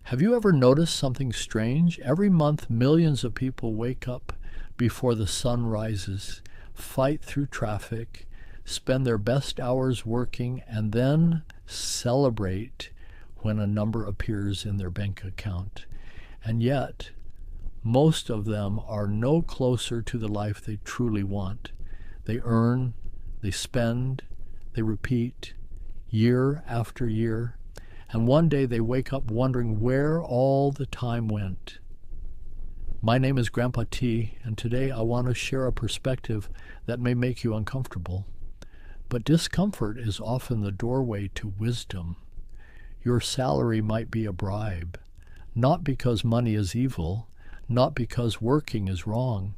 Have you ever noticed something strange? Every month, millions of people wake up before the sun rises, fight through traffic, spend their best hours working, and then celebrate when a number appears in their bank account. And yet, most of them are no closer to the life they truly want. They earn, they spend, they repeat, year after year. And one day they wake up wondering where all the time went. My name is Grandpa T, and today I want to share a perspective that may make you uncomfortable. But discomfort is often the doorway to wisdom. Your salary might be a bribe, not because money is evil, not because working is wrong,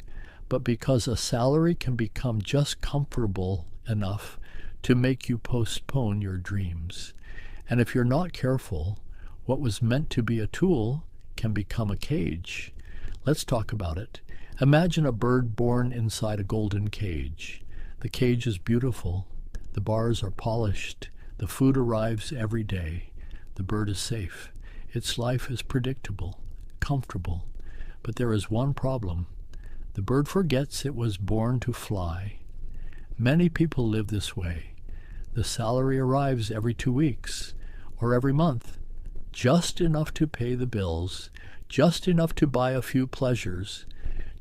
but because a salary can become just comfortable enough to make you postpone your dreams. And if you're not careful, what was meant to be a tool can become a cage. Let's talk about it. Imagine a bird born inside a golden cage. The cage is beautiful. The bars are polished. The food arrives every day. The bird is safe. Its life is predictable, comfortable. But there is one problem. The bird forgets it was born to fly. Many people live this way. The salary arrives every 2 weeks or every month, just enough to pay the bills, just enough to buy a few pleasures,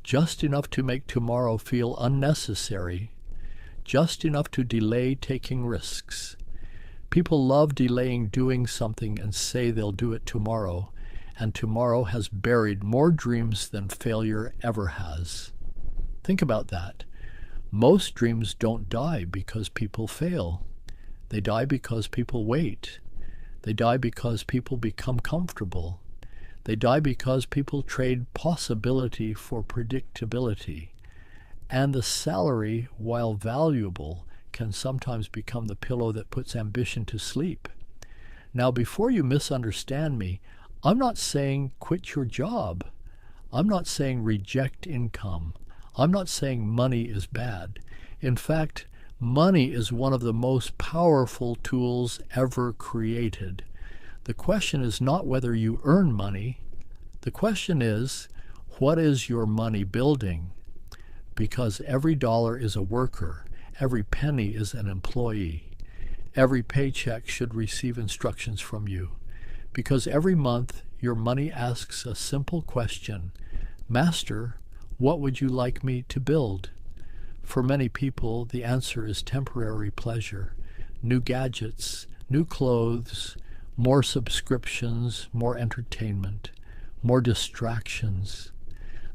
just enough to make tomorrow feel unnecessary, just enough to delay taking risks. People love delaying doing something and say they'll do it tomorrow, and tomorrow has buried more dreams than failure ever has. Think about that. Most dreams don't die because people fail. They die because people wait. They die because people become comfortable. They die because people trade possibility for predictability. And the salary, while valuable, can sometimes become the pillow that puts ambition to sleep. Now, before you misunderstand me, I'm not saying quit your job. I'm not saying reject income. I'm not saying money is bad. In fact, money is one of the most powerful tools ever created. The question is not whether you earn money. The question is, what is your money building? Because every dollar is a worker. Every penny is an employee. Every paycheck should receive instructions from you. Because every month your money asks a simple question. Master, what would you like me to build? For many people, the answer is temporary pleasure, new gadgets, new clothes, more subscriptions, more entertainment, more distractions.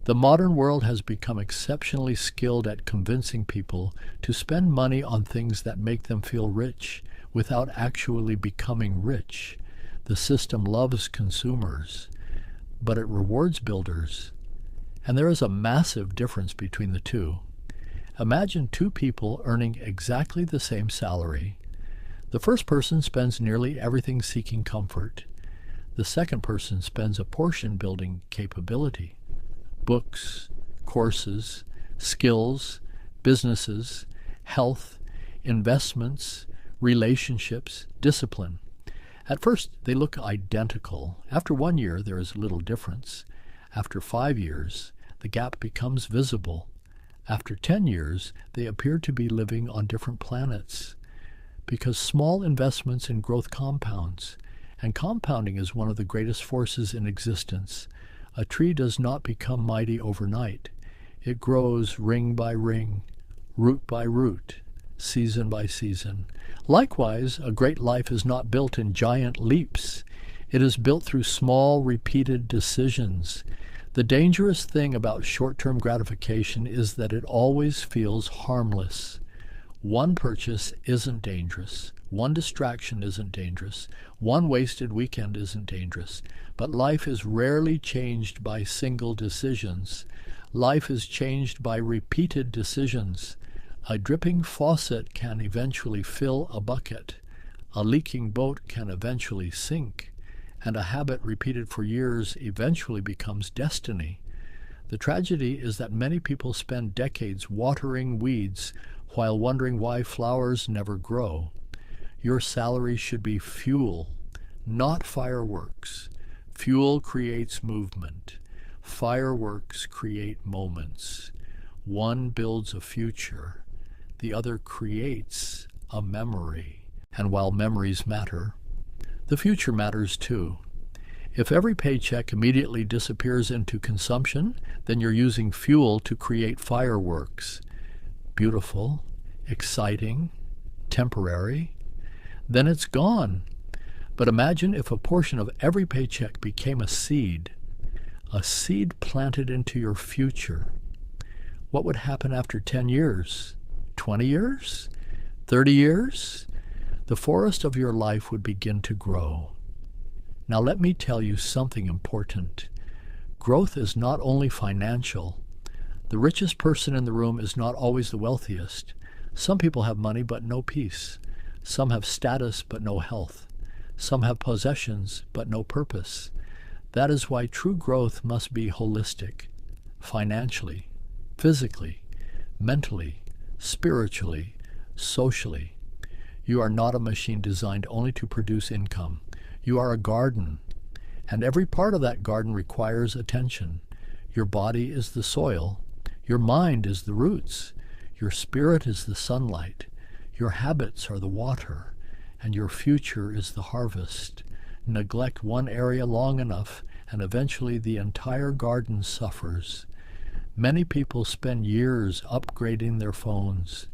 The modern world has become exceptionally skilled at convincing people to spend money on things that make them feel rich without actually becoming rich. The system loves consumers, but it rewards builders. And there is a massive difference between the two. Imagine two people earning exactly the same salary. The first person spends nearly everything seeking comfort. The second person spends a portion building capability. Books, courses, skills, businesses, health, investments, relationships, discipline. At first, they look identical. After 1 year, there is little difference. After 5 years, the gap becomes visible. After 10 years, they appear to be living on different planets. Because small investments in growth compounds, and compounding is one of the greatest forces in existence. A tree does not become mighty overnight. It grows ring by ring, root by root, season by season. Likewise, a great life is not built in giant leaps. It is built through small, repeated decisions. The dangerous thing about short-term gratification is that it always feels harmless. One purchase isn't dangerous. One distraction isn't dangerous. One wasted weekend isn't dangerous. But life is rarely changed by single decisions. Life is changed by repeated decisions. A dripping faucet can eventually fill a bucket. A leaking boat can eventually sink. And a habit repeated for years eventually becomes destiny. The tragedy is that many people spend decades watering weeds while wondering why flowers never grow. Your salary should be fuel, not fireworks. Fuel creates movement. Fireworks create moments. One builds a future. The other creates a memory. And while memories matter, the future matters too. If every paycheck immediately disappears into consumption, then you're using fuel to create fireworks. Beautiful, exciting, temporary. Then it's gone. But imagine if a portion of every paycheck became a seed planted into your future. What would happen after 10 years? 20 years? 30 years? The forest of your life would begin to grow. Now let me tell you something important. Growth is not only financial. The richest person in the room is not always the wealthiest. Some people have money but no peace. Some have status but no health. Some have possessions but no purpose. That is why true growth must be holistic, financially, physically, mentally, spiritually, socially. You are not a machine designed only to produce income. You are a garden, and every part of that garden requires attention. Your body is the soil. Your mind is the roots. Your spirit is the sunlight. Your habits are the water, and your future is the harvest. Neglect one area long enough, and eventually the entire garden suffers. Many people spend years upgrading their phones,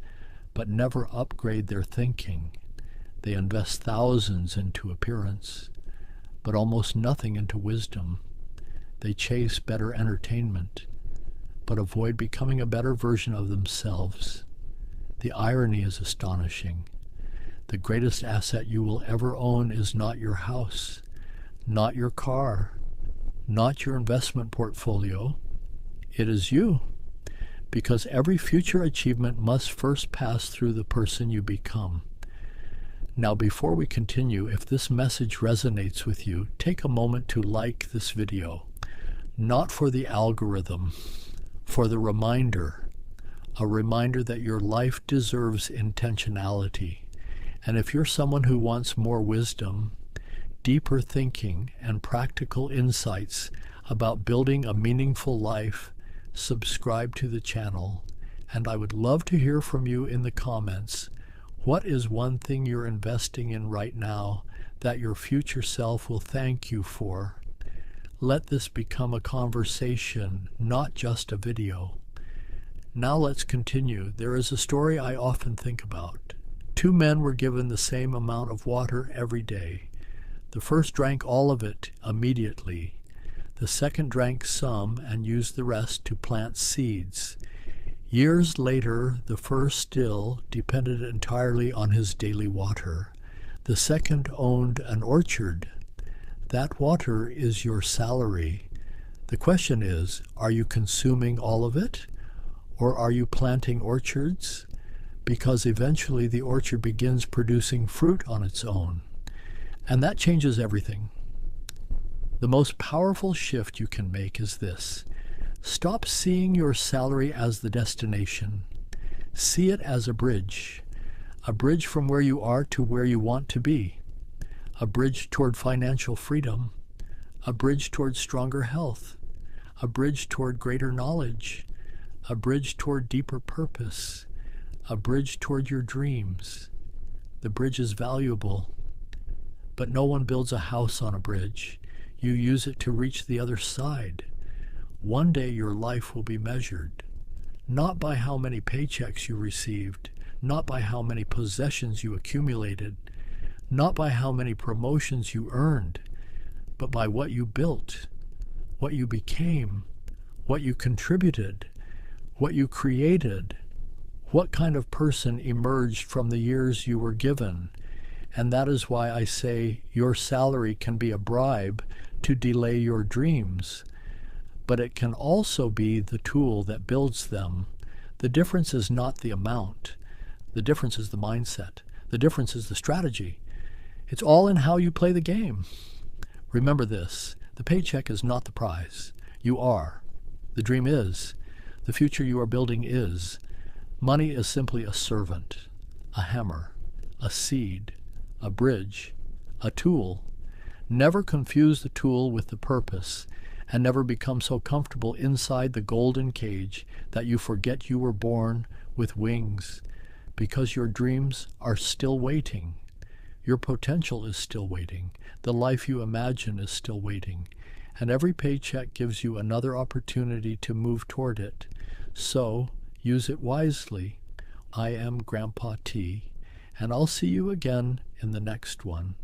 but never upgrade their thinking. They invest thousands into appearance, but almost nothing into wisdom. They chase better entertainment, but avoid becoming a better version of themselves. The irony is astonishing. The greatest asset you will ever own is not your house, not your car, not your investment portfolio. It is you, because every future achievement must first pass through the person you become. Now, before we continue, if this message resonates with you, take a moment to like this video, not for the algorithm, for the reminder, a reminder that your life deserves intentionality. And if you're someone who wants more wisdom, deeper thinking, and practical insights about building a meaningful life, subscribe to the channel. And I would love to hear from you in the comments. What is one thing you're investing in right now that your future self will thank you for? Let this become a conversation, not just a video. Now let's continue. There is a story I often think about. Two men were given the same amount of water every day. The first drank all of it immediately. The second drank some and used the rest to plant seeds. Years later, the first still depended entirely on his daily water. The second owned an orchard. That water is your salary. The question is, are you consuming all of it? Or are you planting orchards? Because eventually the orchard begins producing fruit on its own. And that changes everything. The most powerful shift you can make is this. Stop seeing your salary as the destination. See it as a bridge from where you are to where you want to be, a bridge toward financial freedom, a bridge toward stronger health, a bridge toward greater knowledge, a bridge toward deeper purpose, a bridge toward your dreams. The bridge is valuable, but no one builds a house on a bridge. You use it to reach the other side. One day your life will be measured, not by how many paychecks you received, not by how many possessions you accumulated, not by how many promotions you earned, but by what you built, what you became, what you contributed, what you created, what kind of person emerged from the years you were given. And that is why I say your salary can be a bribe to delay your dreams, but it can also be the tool that builds them. The difference is not the amount. The difference is the mindset. The difference is the strategy. It's all in how you play the game. Remember this, the paycheck is not the prize. You are. The dream is. The future you are building is. Money is simply a servant, a hammer, a seed, a bridge, a tool. Never confuse the tool with the purpose, and never become so comfortable inside the golden cage that you forget you were born with wings, because your dreams are still waiting. Your potential is still waiting. The life you imagine is still waiting. And every paycheck gives you another opportunity to move toward it. So use it wisely. I am Grandpa T, and I'll see you again in the next one.